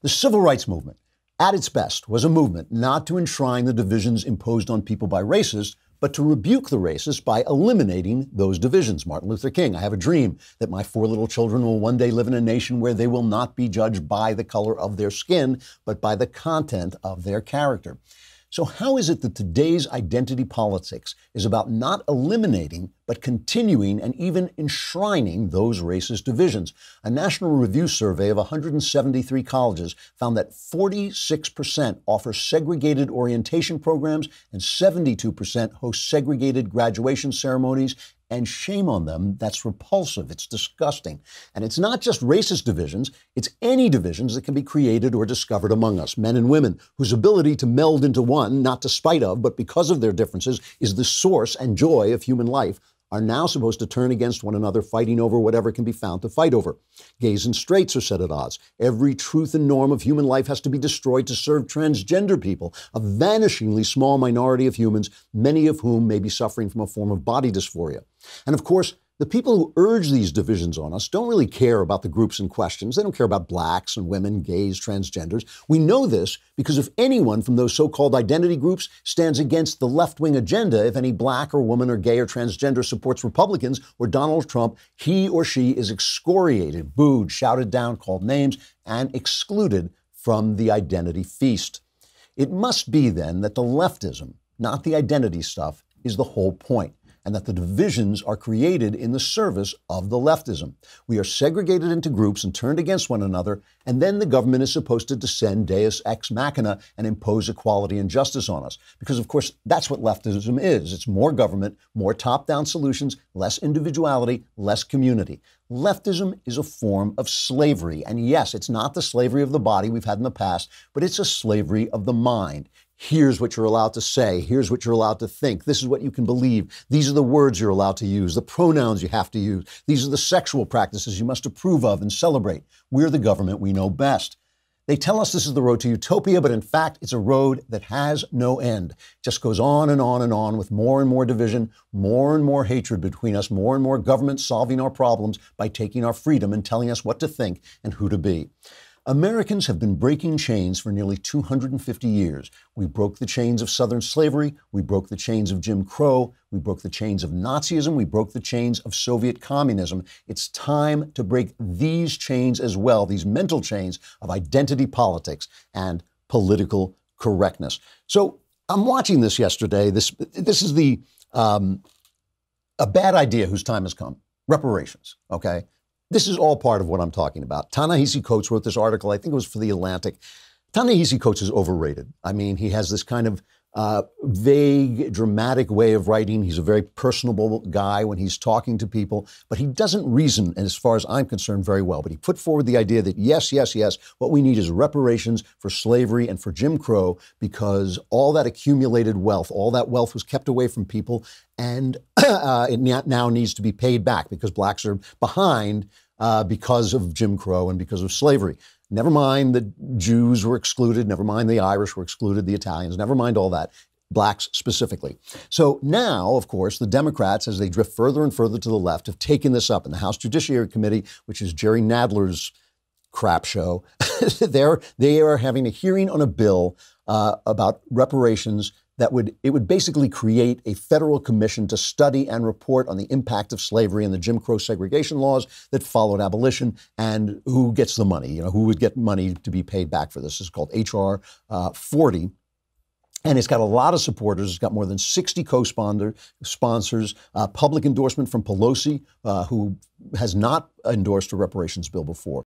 The civil rights movement, at its best, was a movement not to enshrine the divisions imposed on people by racists, but to rebuke the racists by eliminating those divisions. Martin Luther King, I have a dream that my 4 little children will one day live in a nation where they will not be judged by the color of their skin, but by the content of their character. So how is it that today's identity politics is about not eliminating, but continuing and even enshrining those racist divisions? A National Review survey of 173 colleges found that 46% offer segregated orientation programs and 72% host segregated graduation ceremonies. And shame on them, that's repulsive, it's disgusting. And it's not just racist divisions, it's any divisions that can be created or discovered among us, men and women, whose ability to meld into one, not despite of, but because of their differences, is the source and joy of human life, are now supposed to turn against one another, fighting over whatever can be found to fight over. Gays and straights are set at odds. Every truth and norm of human life has to be destroyed to serve transgender people, a vanishingly small minority of humans, many of whom may be suffering from a form of body dysphoria. And of course, the people who urge these divisions on us don't really care about the groups in questions. They don't care about blacks and women, gays, transgenders. We know this because if anyone from those so-called identity groups stands against the left-wing agenda, if any black or woman or gay or transgender supports Republicans or Donald Trump, he or she is excoriated, booed, shouted down, called names, and excluded from the identity feast. It must be then that the leftism, not the identity stuff, is the whole point, and that the divisions are created in the service of the leftism. We are segregated into groups and turned against one another, and then the government is supposed to descend deus ex machina and impose equality and justice on us. Because, of course, that's what leftism is. It's more government, more top-down solutions, less individuality, less community. Leftism is a form of slavery. And yes, it's not the slavery of the body we've had in the past, but it's a slavery of the mind. Here's what you're allowed to say. Here's what you're allowed to think. This is what you can believe. These are the words you're allowed to use, the pronouns you have to use. These are the sexual practices you must approve of and celebrate. We're the government. We know best. They tell us this is the road to utopia, but in fact, it's a road that has no end. It just goes on and on and on with more and more division, more and more hatred between us, more and more government solving our problems by taking our freedom and telling us what to think and who to be. Americans have been breaking chains for nearly 250 years. We broke the chains of Southern slavery. We broke the chains of Jim Crow. We broke the chains of Nazism. We broke the chains of Soviet communism. It's time to break these chains as well, these mental chains of identity politics and political correctness. So I'm watching this yesterday. This is a bad idea whose time has come. Reparations, okay? This is all part of what I'm talking about. Ta-Nehisi Coates wrote this article, I think it was for The Atlantic. Ta-Nehisi Coates is overrated. I mean, he has this kind of vague, dramatic way of writing. He's a very personable guy when he's talking to people, but he doesn't reason, as far as I'm concerned, very well. But he put forward the idea that yes, what we need is reparations for slavery and for Jim Crow, because all that accumulated wealth, all that wealth was kept away from people, and it now needs to be paid back because blacks are behind because of Jim Crow and because of slavery. Never mind the Jews were excluded, never mind the Irish were excluded, the Italians, never mind all that, blacks specifically. So now, of course, the Democrats, as they drift further and further to the left, have taken this up in the House Judiciary Committee, which is Jerry Nadler's crap show. They are having a hearing on a bill about reparations that would basically create a federal commission to study and report on the impact of slavery and the Jim Crow segregation laws that followed abolition, and who gets the money, who would get money to be paid back for this. It's called H.R. 40. And it's got a lot of supporters. It's got more than 60 co-sponsors, public endorsement from Pelosi, who has not endorsed a reparations bill before.